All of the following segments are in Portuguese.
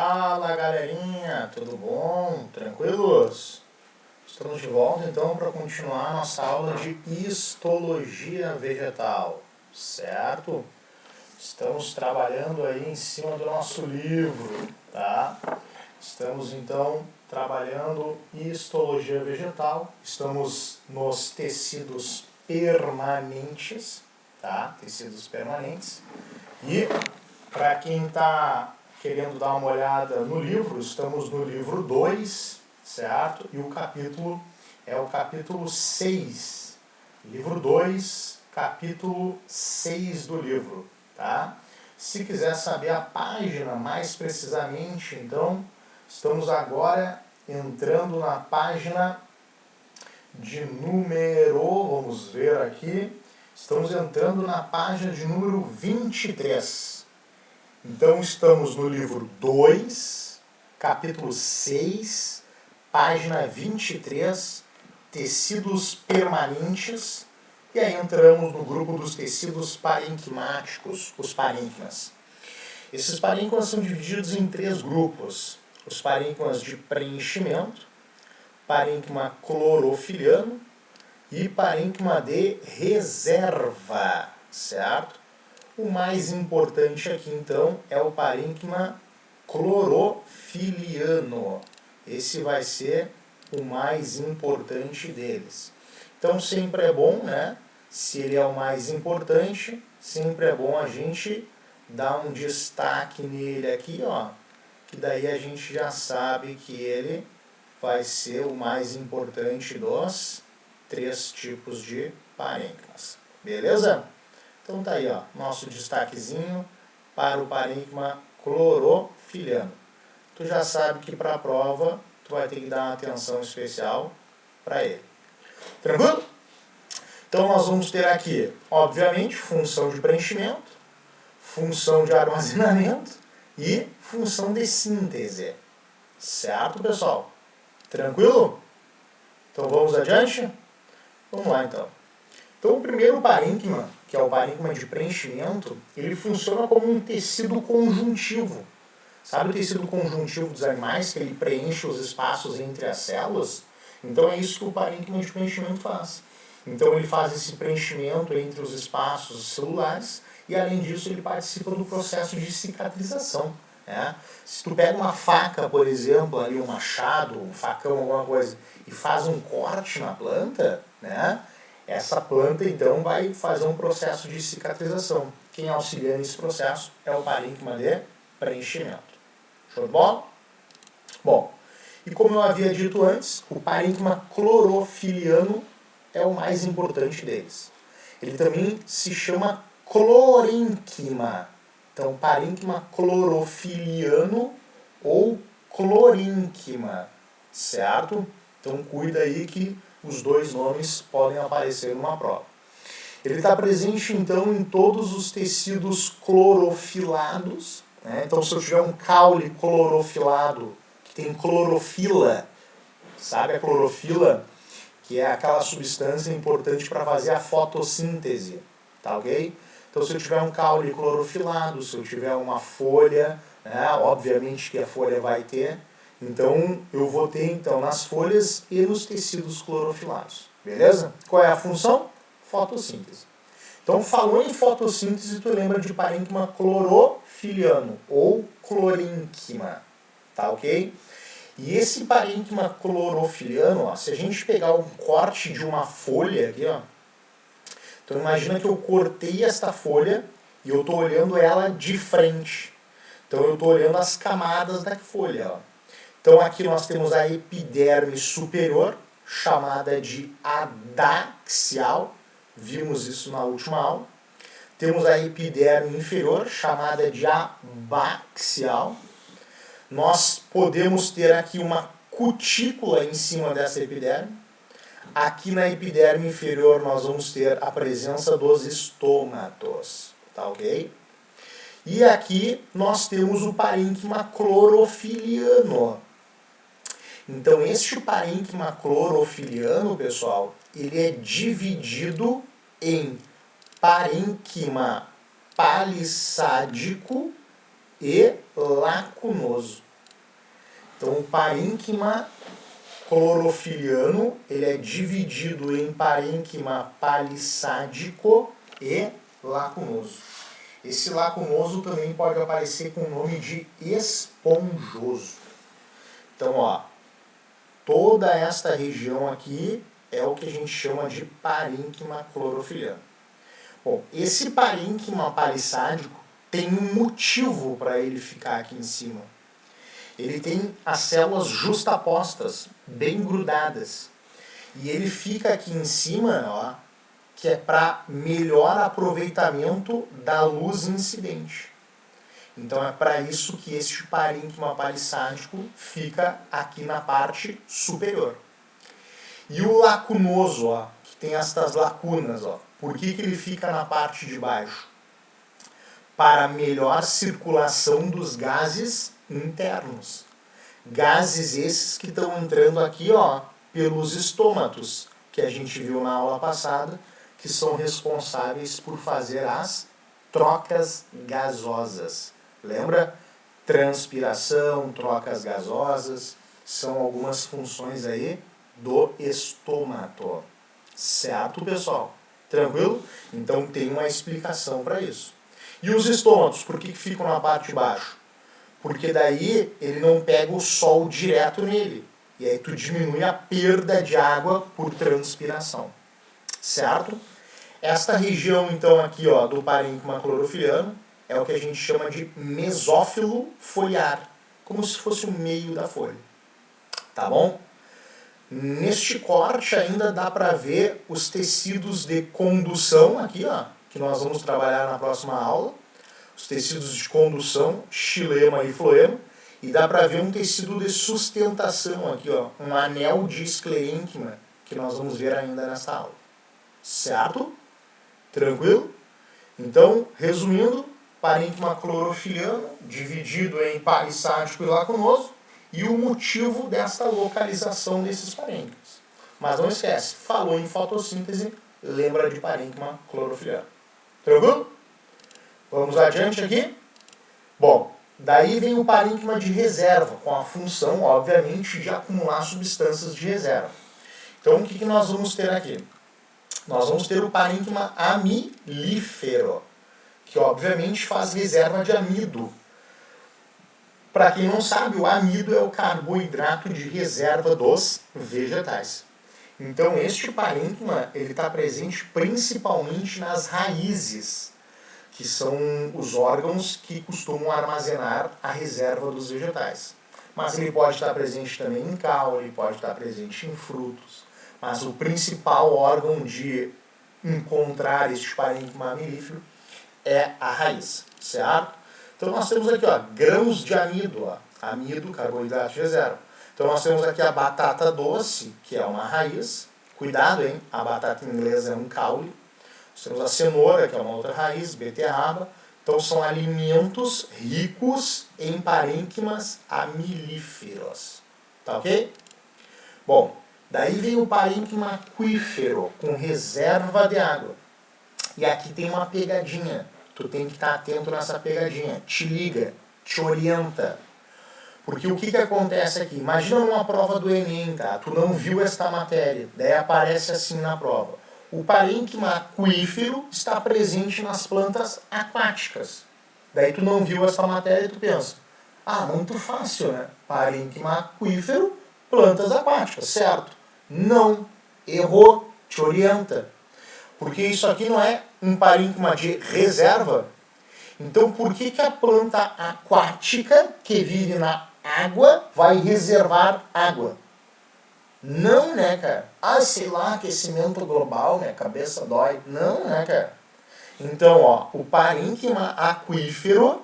Fala galerinha, tudo bom? Tranquilos? Estamos de volta então para continuar nossa aula de histologia vegetal, certo? Estamos trabalhando aí em cima do nosso livro, tá? Estamos então trabalhando histologia vegetal, estamos nos tecidos permanentes, tá? Tecidos permanentes. E para quem está querendo dar uma olhada no livro, estamos no livro 2, certo? E o capítulo é o capítulo 6. Livro 2, capítulo 6 do livro, tá? Se quiser saber a página mais precisamente, então, estamos agora entrando na página de número, vamos ver aqui, estamos entrando na página de número 23. Então, estamos no livro 2, capítulo 6, página 23, tecidos permanentes, e aí entramos no grupo dos tecidos parenquimáticos, os parênquimas. Esses parênquimas são divididos em 3 grupos: os parênquimas de preenchimento, parênquima clorofiliano e parênquima de reserva, certo? O mais importante aqui, então, é o parênquima clorofiliano. Esse vai ser o mais importante deles. Então, sempre é bom, né? Se ele é o mais importante, sempre é bom a gente dar um destaque nele aqui, ó. Que daí a gente já sabe que ele vai ser o mais importante dos 3 tipos de parênquimas. Beleza? Então tá aí, ó, nosso destaquezinho para o parênquima clorofiliano. Tu já sabe que para a prova tu vai ter que dar uma atenção especial para ele. Tranquilo? Então nós vamos ter aqui, obviamente, função de preenchimento, função de armazenamento e função de síntese. Certo, pessoal? Tranquilo? Então vamos adiante? Vamos lá, então. Então o primeiro parênquima, que é o parênquima de preenchimento, ele funciona como um tecido conjuntivo. Sabe o tecido conjuntivo dos animais, que ele preenche os espaços entre as células? Então é isso que o parênquima de preenchimento faz. Então ele faz esse preenchimento entre os espaços celulares e, além disso, ele participa do processo de cicatrização. Né? Se tu pega uma faca, por exemplo, ali um machado, um facão, alguma coisa, e faz um corte na planta, né? Essa planta, então, vai fazer um processo de cicatrização. Quem auxilia nesse processo é o parênquima de preenchimento. Show de bola? Bom, e como eu havia dito antes, o parênquima clorofiliano é o mais importante deles. Ele também se chama clorênquima. Então, parênquima clorofiliano ou clorênquima, certo? Então, cuida aí que os 2 nomes podem aparecer numa prova. Ele está presente, então, em todos os tecidos clorofilados. Né? Então, se eu tiver um caule clorofilado, que tem clorofila, sabe a clorofila? Que é aquela substância importante para fazer a fotossíntese, tá ok? Então, se eu tiver um caule clorofilado, se eu tiver uma folha, né, obviamente que a folha vai ter, então eu vou ter então nas folhas e nos tecidos clorofilados, beleza? Qual é a função? Fotossíntese. Então, falou em fotossíntese, tu lembra de parênquima clorofiliano ou clorênquima, tá ok? E esse parênquima clorofiliano, ó, se a gente pegar um corte de uma folha aqui, ó, então imagina que eu cortei esta folha e eu estou olhando ela de frente. Então eu estou olhando as camadas da folha. Ó. Então aqui nós temos a epiderme superior, chamada de adaxial. Vimos isso na última aula. Temos a epiderme inferior, chamada de abaxial. Nós podemos ter aqui uma cutícula em cima dessa epiderme. Aqui na epiderme inferior nós vamos ter a presença dos estômatos, tá ok? E aqui nós temos o parênquima clorofiliano. Então este parênquima clorofiliano, pessoal, ele é dividido em parênquima palissádico e lacunoso. Então o parênquima clorofiliano, ele é dividido em parênquima palissádico e lacunoso. Esse lacunoso também pode aparecer com o nome de esponjoso. Então, ó, toda esta região aqui é o que a gente chama de parênquima clorofiliano. Bom, esse parênquima palissádico tem um motivo para ele ficar aqui em cima. Ele tem as células justapostas, bem grudadas. E ele fica aqui em cima, ó, que é para melhor aproveitamento da luz incidente. Então é para isso que este parênquima palissádico fica aqui na parte superior. E o lacunoso, ó, que tem estas lacunas, ó, por que ele fica na parte de baixo? Para melhor circulação dos gases internos. Gases esses que estão entrando aqui, ó, pelos estômatos, que a gente viu na aula passada, que são responsáveis por fazer as trocas gasosas. Lembra? Transpiração, trocas gasosas, são algumas funções aí do estômato. Certo, pessoal? Tranquilo? Então tem uma explicação para isso. E os estômatos, por que ficam na parte de baixo? Porque daí ele não pega o sol direto nele. E aí tu diminui a perda de água por transpiração. Certo? Esta região, então, aqui, ó, do parênquima clorofiliano é o que a gente chama de mesófilo foliar, como se fosse o meio da folha. Tá bom? Neste corte ainda dá para ver os tecidos de condução, aqui, ó, que nós vamos trabalhar na próxima aula. Os tecidos de condução, xilema e floema. E dá para ver um tecido de sustentação aqui, ó, um anel de esclerênquima, que nós vamos ver ainda nessa aula. Certo? Tranquilo? Então, resumindo, parênquima clorofiliano, dividido em palissádico e lacunoso, e o motivo desta localização desses parênquimas. Mas não esquece, falou em fotossíntese, lembra de parênquima clorofiliano. Tranquilo? Vamos adiante aqui? Bom, daí vem o parênquima de reserva, com a função, obviamente, de acumular substâncias de reserva. Então, o que nós vamos ter aqui? Nós vamos ter o parênquima amilífero, que obviamente faz reserva de amido. Para quem não sabe, o amido é o carboidrato de reserva dos vegetais. Então, este parênquima está presente principalmente nas raízes, que são os órgãos que costumam armazenar a reserva dos vegetais. Mas ele pode estar presente também em caule, pode estar presente em frutos. Mas o principal órgão de encontrar este parênquima amilífero é a raiz, certo? Então nós temos aqui, ó, grãos de amido, ó, amido, carboidrato de reserva. Então nós temos aqui a batata doce, que é uma raiz. Cuidado, hein? A batata inglesa é um caule. Nós temos a cenoura, que é uma outra raiz, beterraba. Então são alimentos ricos em parênquimas amilíferos. Tá ok? Bom, daí vem o parênquima aquífero, com reserva de água. E aqui tem uma pegadinha. Tu tem que estar atento nessa pegadinha. Te liga, te orienta. Porque o que acontece aqui? Imagina numa prova do Enem, tá? Tu não viu esta matéria. Daí aparece assim na prova. O parênquima aquífero está presente nas plantas aquáticas. Daí tu não viu essa matéria e tu pensa, ah, muito fácil, né? Parênquima aquífero, plantas aquáticas, certo? Não, errou, te orienta. Porque isso aqui não é um parênquima de reserva. Então por que a planta aquática, que vive na água, vai reservar água? Não, né, cara? Ah, sei lá, aquecimento global, né? Cabeça dói. Não, né, cara? Então, ó, o parênquima aquífero,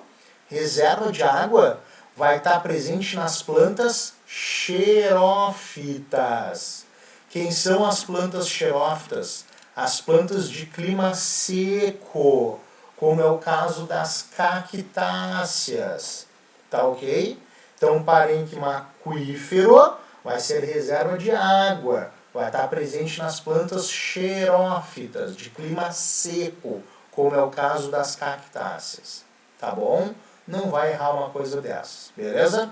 reserva de água, vai estar presente nas plantas xerófitas. Quem são as plantas xerófitas? As plantas de clima seco, como é o caso das cactáceas. Tá ok? Então, o parênquima aquífero vai ser reserva de água, vai estar presente nas plantas xerófitas, de clima seco, como é o caso das cactáceas. Tá bom? Não vai errar uma coisa dessas, beleza?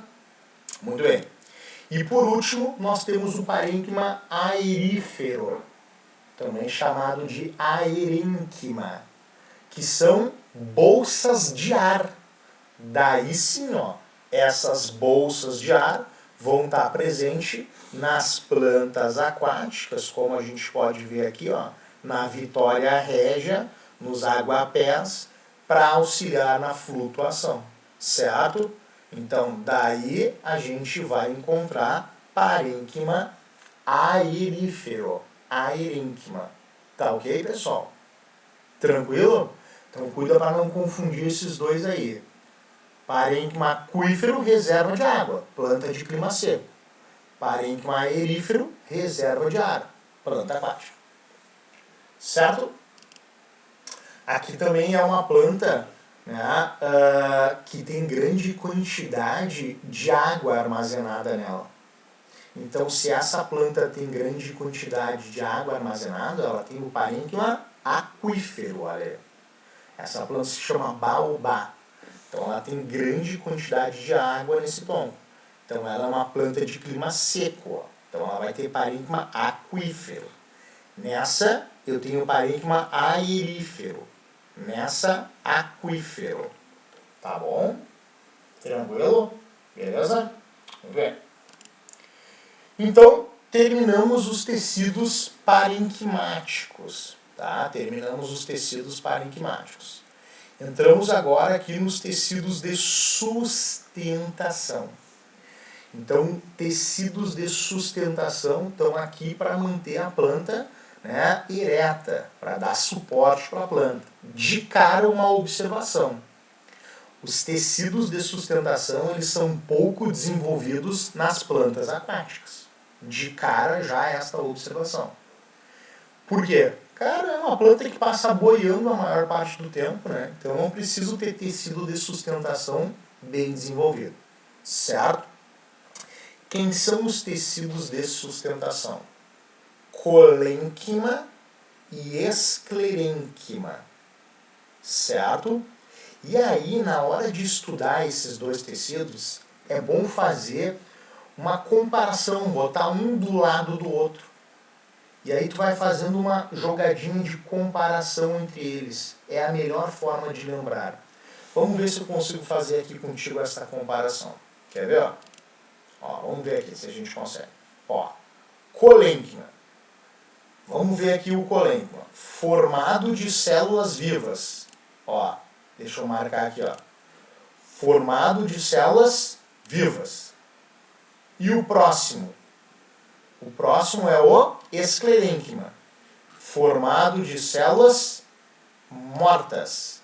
Muito bem. E por último, nós temos o parênquima aerífero, também chamado de aerênquima, que são bolsas de ar. Daí sim, ó, essas bolsas de ar vão estar presentes nas plantas aquáticas, como a gente pode ver aqui, ó, na Vitória régia, nos aguapés, para auxiliar na flutuação, certo? Então, daí a gente vai encontrar parênquima aerífero, aerênquima. Tá ok, pessoal? Tranquilo? Então, cuida para não confundir esses dois aí. Parênquima aquífero, reserva de água, planta de clima seco. Parênquima aerífero, reserva de ar, planta aquática. Certo? Aqui também é uma planta, né, que tem grande quantidade de água armazenada nela. Então, se essa planta tem grande quantidade de água armazenada, ela tem o parênquima aquífero. Olha aí. Essa planta se chama baobá. Então, ela tem grande quantidade de água nesse ponto. Então, ela é uma planta de clima seco. Ó. Então, ela vai ter parênquima aquífero. Nessa, eu tenho parênquima aerífero. Nessa, aquífero. Tá bom? Tranquilo? Beleza? Vamos ver. Então, terminamos os tecidos parenquimáticos. Tá? Terminamos os tecidos parenquimáticos. Entramos agora aqui nos tecidos de sustentação. Então, tecidos de sustentação estão aqui para manter a planta, né, ereta, para dar suporte para a planta. De cara, uma observação. Os tecidos de sustentação eles são pouco desenvolvidos nas plantas aquáticas. De cara, já esta observação. Por quê? Cara, é uma planta que passa boiando a maior parte do tempo, né? Então eu não preciso ter tecido de sustentação bem desenvolvido. Certo? Quem são os tecidos de sustentação? Colênquima e esclerênquima. Certo? E aí, na hora de estudar esses dois tecidos, é bom fazer uma comparação, botar um do lado do outro. E aí tu vai fazendo uma jogadinha de comparação entre eles. É a melhor forma de lembrar. Vamos ver se eu consigo fazer aqui contigo essa comparação. Quer ver? Ó, vamos ver aqui se a gente consegue. Ó, colênquima. Vamos ver aqui o colênquima. Formado de células vivas. Ó, deixa eu marcar aqui, ó. Formado de células vivas. E o próximo? O próximo é o esclerênquima, formado de células mortas.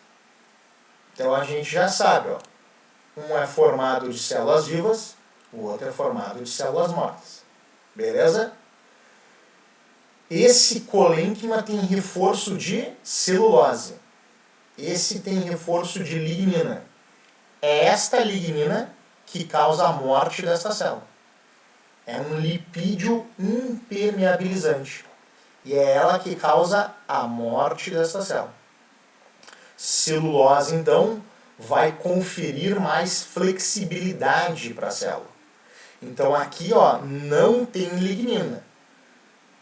Então a gente já sabe, ó, um é formado de células vivas, o outro é formado de células mortas. Beleza? Esse colênquima tem reforço de celulose. Esse tem reforço de lignina. É esta lignina que causa a morte desta célula. É um lipídio impermeabilizante. E é ela que causa a morte dessa célula. Celulose, então, vai conferir mais flexibilidade para a célula. Então, aqui, ó, não tem lignina.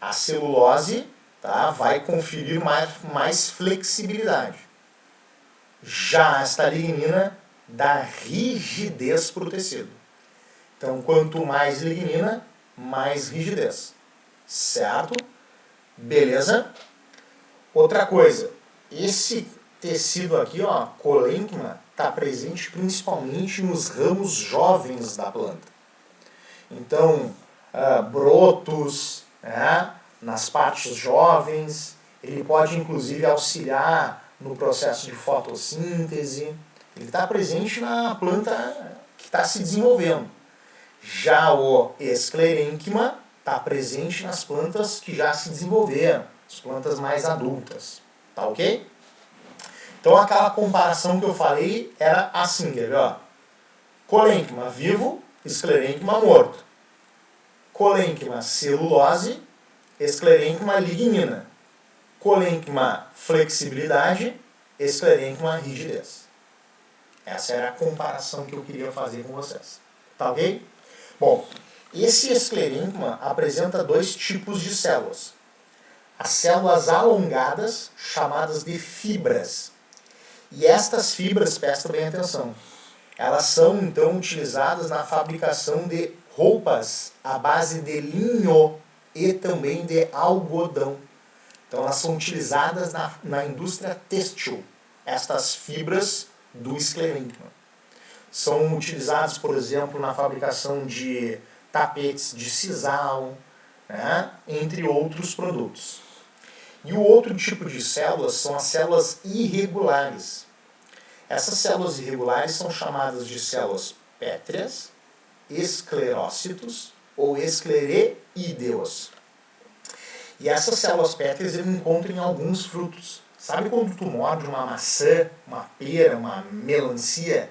A celulose, tá, vai conferir mais flexibilidade. Já esta lignina dá rigidez para o tecido. Então, quanto mais lignina, mais rigidez. Certo? Beleza? Outra coisa, esse tecido aqui, ó, colênquima, está presente principalmente nos ramos jovens da planta. Então, brotos, né, nas partes jovens, ele pode inclusive auxiliar no processo de fotossíntese. Ele está presente na planta que está se desenvolvendo. Já o esclerênquima está presente nas plantas que já se desenvolveram, as plantas mais adultas. Tá ok? Então aquela comparação que eu falei era assim, quer ver? Ó? Colênquima vivo, esclerênquima morto. Colênquima celulose, esclerênquima lignina. Colênquima flexibilidade, esclerênquima rigidez. Essa era a comparação que eu queria fazer com vocês. Tá ok? Bom, Esse esclerênquima apresenta dois tipos de células. As células alongadas, chamadas de fibras. E estas fibras, presta bem atenção, elas são então utilizadas na fabricação de roupas à base de linho e também de algodão. Então elas são utilizadas na indústria têxtil, estas fibras do esclerênquima. São utilizadas, por exemplo, na fabricação de tapetes de sisal, né, entre outros produtos. E o outro tipo de células são as células irregulares. Essas células irregulares são chamadas de células pétreas, esclerócitos ou esclereídeos. E essas células pétreas eu encontro em alguns frutos. Sabe quando tu morde uma maçã, uma pera, uma melancia,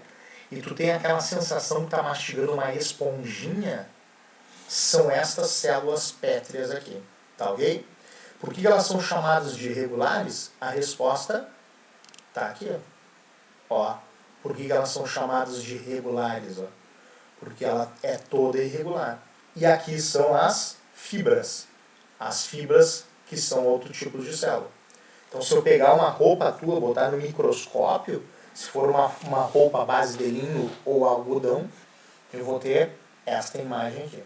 e tu tem aquela sensação que está mastigando uma esponjinha? São estas células pétreas aqui, tá ok? Por que elas são chamadas de irregulares? A resposta está aqui, ó. Por que elas são chamadas de irregulares? Ó? Porque ela é toda irregular. E aqui são as fibras. As fibras que são outro tipo de célula. Então, se eu pegar uma roupa tua, botar no microscópio, se for uma roupa à base de linho ou algodão, eu vou ter esta imagem aqui.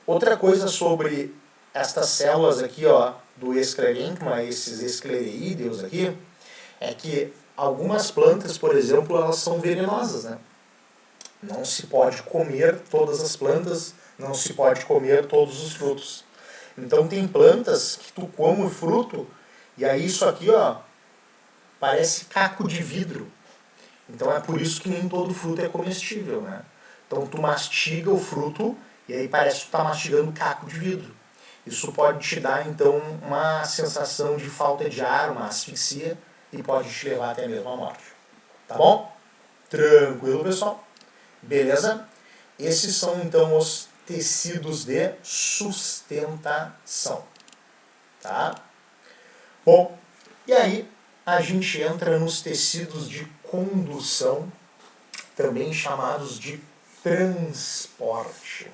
Outra coisa sobre estas células aqui, ó, do esclerênquima, esses esclereídeos aqui, é que algumas plantas, por exemplo, elas são venenosas, né? Não se pode comer todas as plantas, não se pode comer todos os frutos. Então tem plantas que tu come o fruto e aí isso aqui, ó, parece caco de vidro. Então é por isso que nem todo fruto é comestível, né? Então tu mastiga o fruto e aí parece que tu tá mastigando caco de vidro. Isso pode te dar, então, uma sensação de falta de ar, uma asfixia, e pode te levar até mesmo à morte. Tá bom? Tranquilo, pessoal? Beleza? Esses são, então, os tecidos de sustentação. Tá? Bom, e aí a gente entra nos tecidos de condução, também chamados de transporte.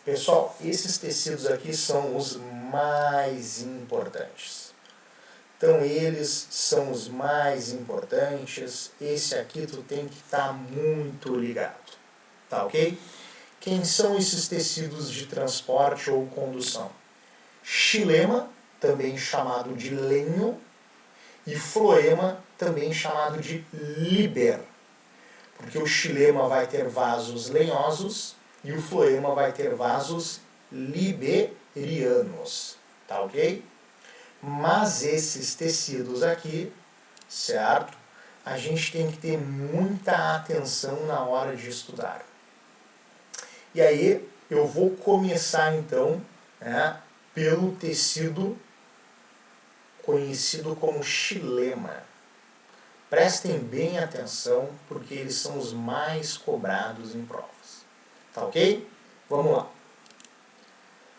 Pessoal, esses tecidos aqui são os mais importantes. Então, eles são os mais importantes. Esse aqui tu tem que estar muito ligado. Tá ok? Quem são esses tecidos de transporte ou condução? Xilema, também chamado de lenho, e floema, também chamado de líber. Porque o xilema vai ter vasos lenhosos e o floema vai ter vasos liberianos, tá ok? Mas esses tecidos aqui, certo? A gente tem que ter muita atenção na hora de estudar. E aí eu vou começar então, né, pelo tecido conhecido como xilema. Prestem bem atenção porque eles são os mais cobrados em provas. Tá ok? Vamos lá.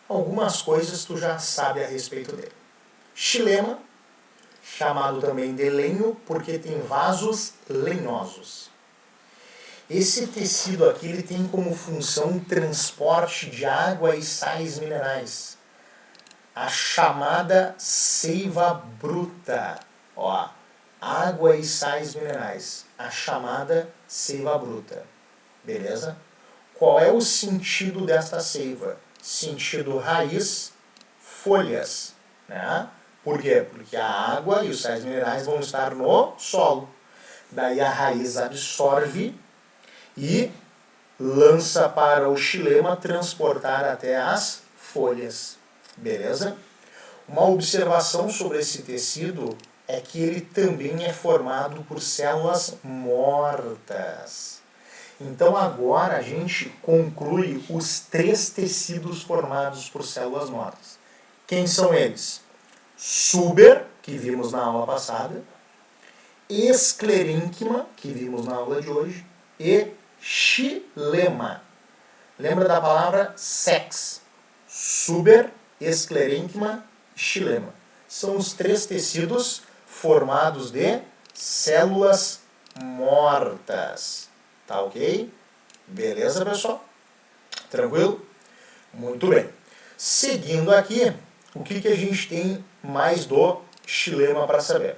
Algumas coisas tu já sabe a respeito dele. Xilema, chamado também de lenho, porque tem vasos lenhosos. Esse tecido aqui ele tem como função o transporte de água e sais minerais. A chamada seiva bruta. Ó, água e sais minerais. A chamada seiva bruta. Beleza? Qual é o sentido desta seiva? Sentido raiz, folhas. Né? Por quê? Porque a água e os sais minerais vão estar no solo. Daí a raiz absorve e lança para o xilema transportar até as folhas. Beleza? Uma observação sobre esse tecido é que ele também é formado por células mortas. Então agora a gente conclui os 3 tecidos formados por células mortas. Quem são eles? Suber, que vimos na aula passada, esclerênquima, que vimos na aula de hoje, e xilema. Lembra da palavra sex? Suber, esclerênquima, xilema. São os 3 tecidos formados de células mortas. Tá ok? Beleza, pessoal? Tranquilo? Muito bem. Seguindo aqui, o que a gente tem mais do xilema para saber?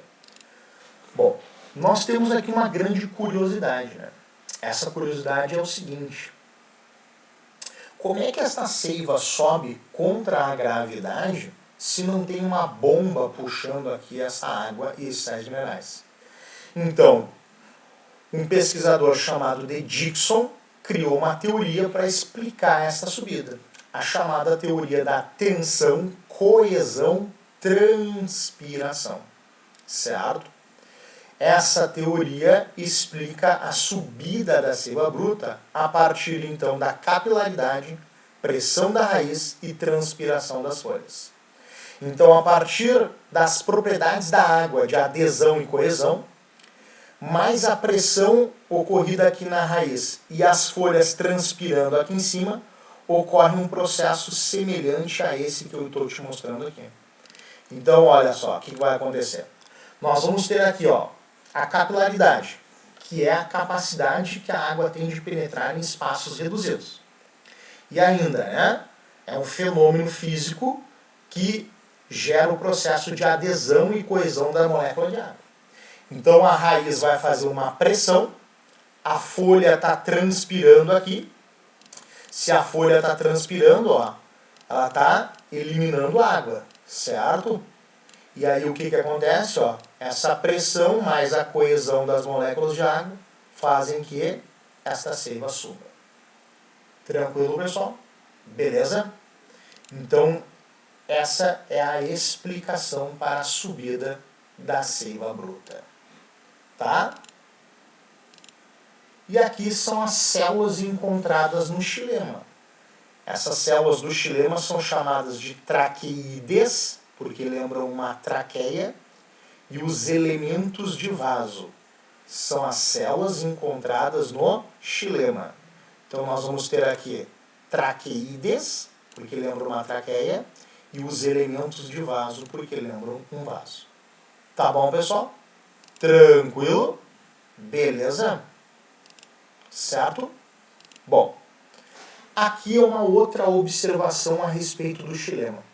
Bom, nós temos aqui uma grande curiosidade, né? Essa curiosidade é o seguinte: como é que essa seiva sobe contra a gravidade se não tem uma bomba puxando aqui essa água e esses sais minerais? Então, um pesquisador chamado de Dixon criou uma teoria para explicar essa subida, a chamada teoria da tensão, coesão, transpiração, certo? Essa teoria explica a subida da seiva bruta a partir então da capilaridade, pressão da raiz e transpiração das folhas. Então, a partir das propriedades da água de adesão e coesão, mais a pressão ocorrida aqui na raiz e as folhas transpirando aqui em cima, ocorre um processo semelhante a esse que eu estou te mostrando aqui. Então, olha só o que vai acontecer. Nós vamos ter aqui, ó, a capilaridade, que é a capacidade que a água tem de penetrar em espaços reduzidos. E ainda, né, é um fenômeno físico que gera o processo de adesão e coesão da molécula de água. Então a raiz vai fazer uma pressão, a folha está transpirando aqui. Se a folha está transpirando, ó, ela está eliminando água, certo? E aí o que acontece? Ó, essa pressão mais a coesão das moléculas de água fazem que esta seiva suba. Tranquilo, pessoal? Beleza? Então, essa é a explicação para a subida da seiva bruta. Tá? E aqui são as células encontradas no xilema. Essas células do xilema são chamadas de traqueídes, porque lembram uma traqueia, e os elementos de vaso são as células encontradas no xilema. Então nós vamos ter aqui traqueídes, porque lembram uma traqueia, e os elementos de vaso, porque lembram um vaso. Tá bom, pessoal? Tranquilo? Beleza? Certo? Bom, aqui é uma outra observação a respeito do xilema.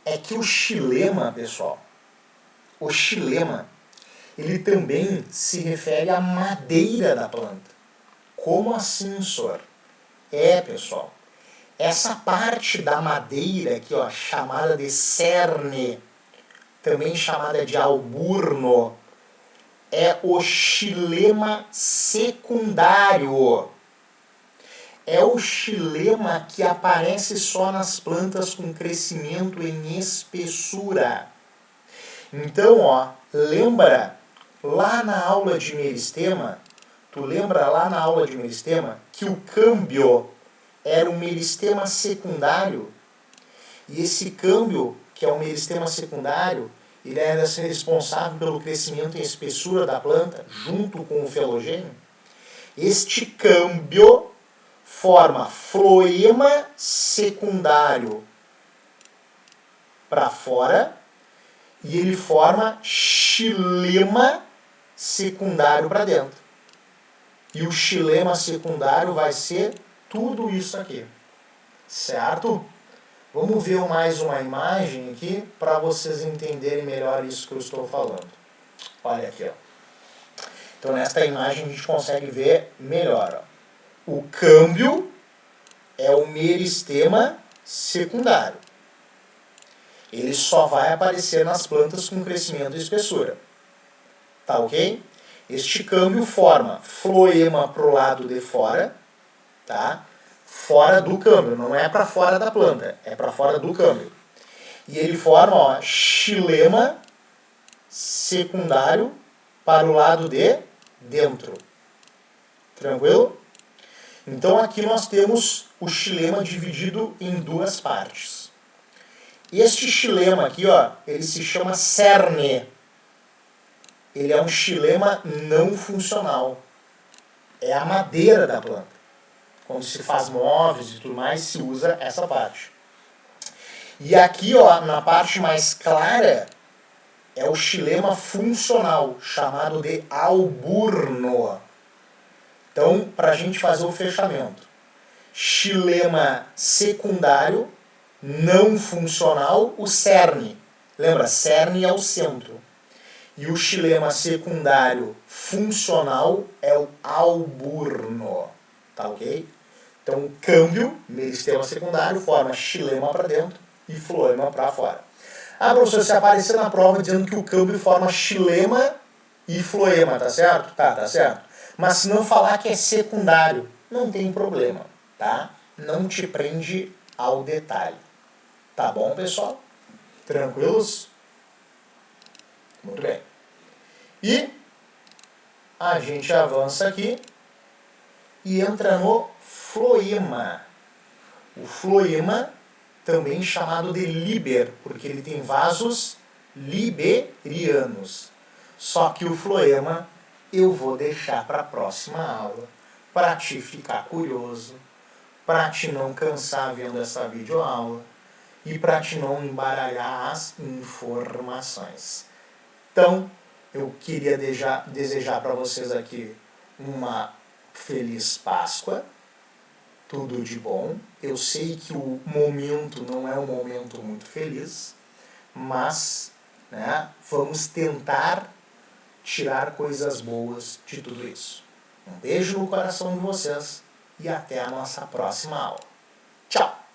É que o xilema, pessoal, o xilema, ele também se refere à madeira da planta. Como assim, senhor? Pessoal, essa parte da madeira aqui, ó, chamada de cerne, também chamada de alburno, é o xilema secundário. É o xilema que aparece só nas plantas com crescimento em espessura. Então, ó, lembra lá na aula de meristema, que o câmbio era um meristema secundário, e esse câmbio, que é um meristema secundário, ele era responsável pelo crescimento em espessura da planta, junto com o felogênio. Este câmbio forma floema secundário para fora e ele forma xilema secundário para dentro. E o xilema secundário vai ser tudo isso aqui. Certo? Vamos ver mais uma imagem aqui para vocês entenderem melhor isso que eu estou falando. Olha aqui, ó. Então nesta imagem a gente consegue ver melhor, ó. O câmbio é o meristema secundário. Ele só vai aparecer nas plantas com crescimento e espessura. Tá ok? Este câmbio forma floema para o lado de fora, tá? Fora do câmbio, não é para fora da planta, é para fora do câmbio. E ele forma, ó, xilema secundário para o lado de dentro. Tranquilo? Então aqui nós temos o xilema dividido em duas partes. Este xilema aqui, ó, ele se chama cerne. Ele é um xilema não funcional. É a madeira da planta. Quando se faz móveis e tudo mais, se usa essa parte. E aqui, ó, na parte mais clara, é o xilema funcional, chamado de alburno. Então, para a gente fazer o fechamento. xilema secundário não funcional, o cerne. Lembra, cerne é o centro. E o xilema secundário funcional é o alburno. Tá ok? Então, o câmbio, meristema secundário, forma xilema para dentro e floema para fora. Ah, professor, se aparecer na prova dizendo que o câmbio forma xilema e floema, tá certo? Tá certo. Mas se não falar que é secundário, não tem problema, tá? Não te prende ao detalhe. Tá bom, pessoal? Tranquilos? Muito bem. E a gente avança aqui e entra no floema. O floema, também chamado de líber, porque ele tem vasos liberianos. Só que o floema eu vou deixar para a próxima aula, para te ficar curioso, para te não cansar vendo essa videoaula e para te não embaralhar as informações. Então, eu queria desejar para vocês aqui uma feliz Páscoa, tudo de bom. Eu sei que o momento não é um momento muito feliz, mas vamos tentar tirar coisas boas de tudo isso. Um beijo no coração de vocês e até a nossa próxima aula. Tchau!